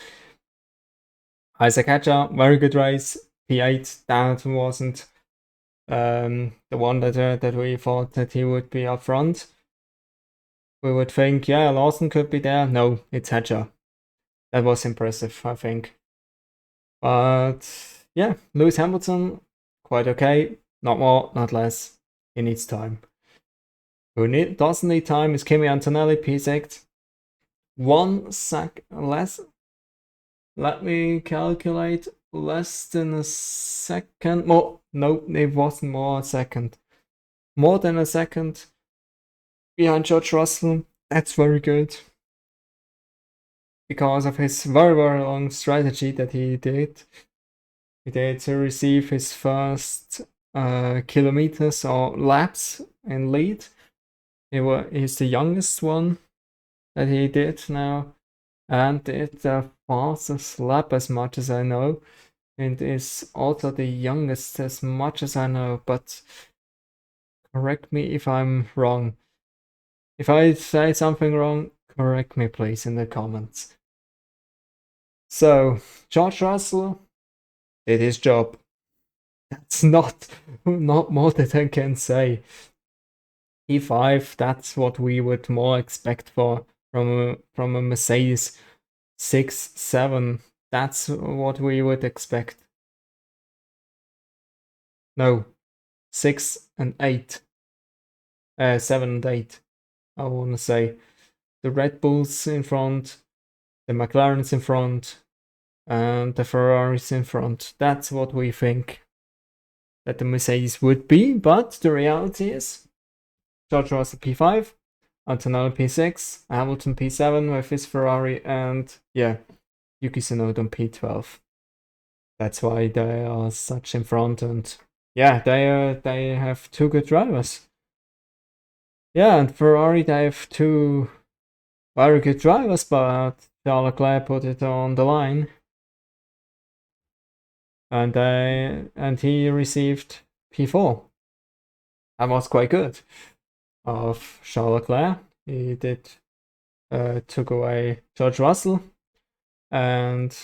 Isaac Hatcher, very good race. P8. That wasn't the one that we thought that he would be up front. We would think, yeah, Lawson could be there. No, it's Hatcher. That was impressive, I think. But yeah, Lewis Hamilton, quite okay. Not more, not less. He needs time. Who doesn't need time is Kimi Antonelli, P6. 1 sec less. Let me calculate. Less than a second. More. No, it wasn't more a second. More than a second behind George Russell. That's very good. Because of his very, very long strategy that he did. He did to receive his first kilometers or laps in lead. He's the youngest one that he did now, and did the fastest lap as much as I know, and is also the youngest as much as I know, but correct me if I'm wrong. If I say something wrong, correct me please in the comments. So, George Russell did his job. That's not more that I can say. P5, that's what we would more expect from a Mercedes 6, 7. That's what we would expect. No, 6 and 8. 7 and 8. I want to say the Red Bulls in front, the McLarens in front, and the Ferraris in front. That's what we think that the Mercedes would be, but the reality is George Russell P5, Antonelli P6, Hamilton P7 with his Ferrari, and yeah, Yuki Tsunoda P12. That's why they are such in front, and yeah, they have 2 good drivers. Yeah, and Ferrari, they have 2 very good drivers, but Charles Leclerc put it on the line, and he received P4. That was quite good of Charles Leclerc. He did took away George Russell, and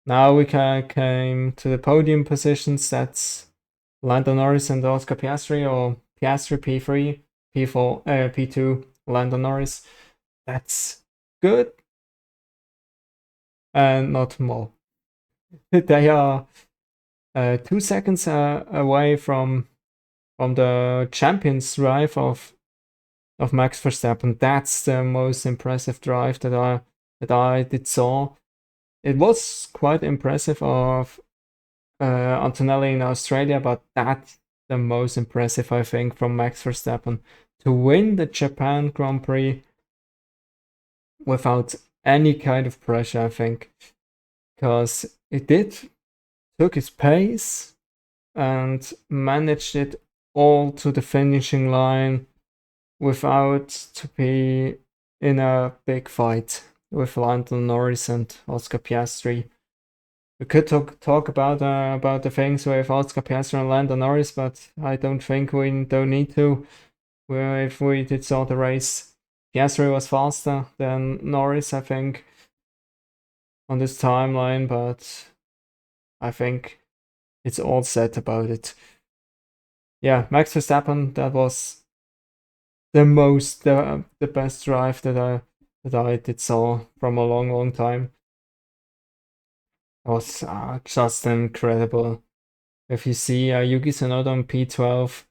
now we came to the podium positions. That's Lando Norris and Oscar Piastri, or Piastri P3, P4, P2, Lando Norris. That's good, and not more. They are 2 seconds away from the champions drive of Max Verstappen. That's the most impressive drive that I did saw. It was quite impressive of Antonelli in Australia, but that's the most impressive, I think, from Max Verstappen to win the Japan Grand Prix without any kind of pressure, I think, because it took his pace and managed it all to the finishing line without to be in a big fight with Lando Norris and Oscar Piastri. We could talk about the things with Oscar Piastri and Lando Norris, but I don't think we don't need to. where if we did saw the race, Piastri was faster than Norris, I think, on this timeline, but I think it's all set about it. Yeah, Max Verstappen, that was the best drive that I did saw from a long time. It was just incredible. If you see Yuki Tsunoda on P12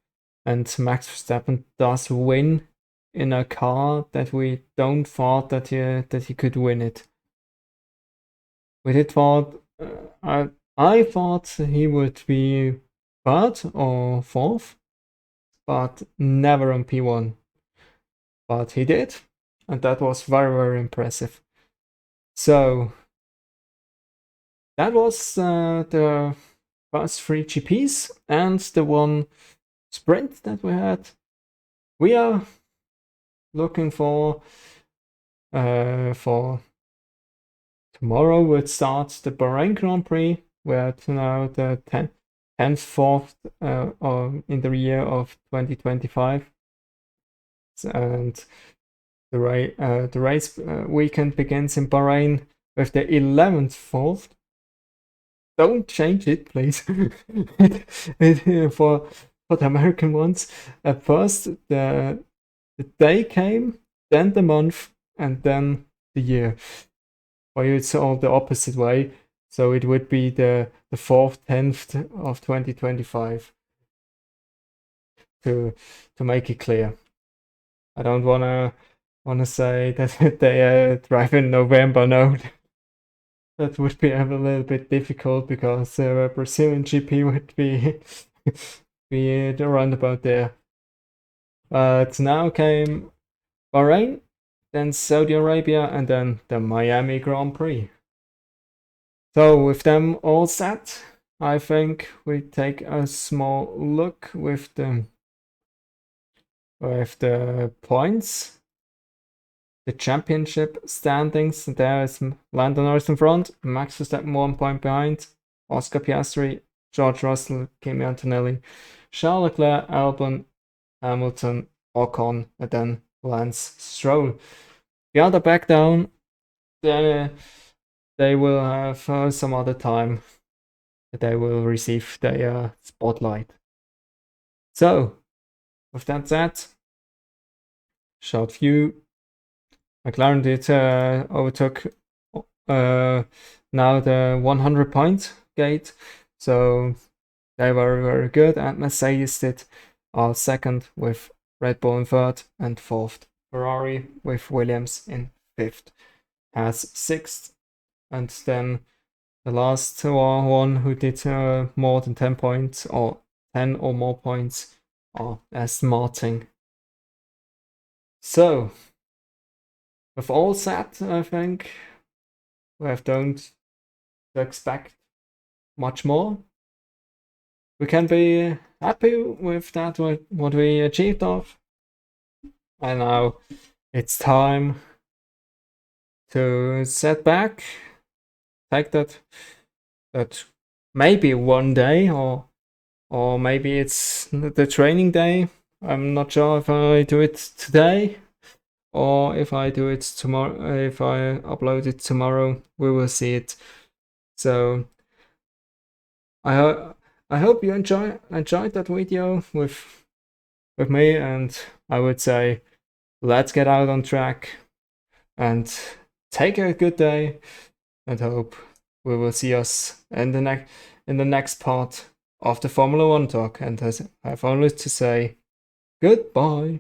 and Max Verstappen does win in a car that we don't thought that he could win it. We did thought I thought he would be third or fourth, but never on P1. But he did, and that was very impressive. So that was the first three GPs and the one sprint that we had. We are looking for tomorrow would start the Bahrain Grand Prix, where now the 10th, 4th in the year of 2025. And the race weekend begins in Bahrain with the 11th, 4th. Don't change it, please. For the American ones. At first, the day came, then the month, and then the year. For you, it's all the opposite way. So it would be the 4th, 10th of 2025. To make it clear. I don't wanna say that they drive in November. No, that would be a little bit difficult because Brazilian GP would be be around about there. But now came Bahrain, then Saudi Arabia, and then the Miami Grand Prix. So with them all set, I think we take a small look with the points, the championship standings. There is Lando Norris in front, Max Verstappen 1 point behind, Oscar Piastri, George Russell, Kimi Antonelli, Charles Leclerc, Albon, Hamilton, Ocon, and then Lance Stroll. The other back down, then they will have some other time that they will receive their spotlight. So, with that said, short view. McLaren did overtook now the 100 point gate, so they were very good. And Mercedes did second with Red Bull in third, and fourth Ferrari with Williams in fifth as sixth. And then the last one who did more than 10 points or 10 or more points are Aston Martin. So, with all set, I think we don't expect much more. We can be happy with that, what we achieved of. And now it's time to set back, take that maybe one day or maybe it's the training day. I'm not sure if I do it today or if I do it tomorrow. If I upload it tomorrow, we will see it. So I hope you enjoyed that video with me, and I would say let's get out on track and take a good day, and hope we will see us in the next part of the Formula One talk. And I have only to say goodbye.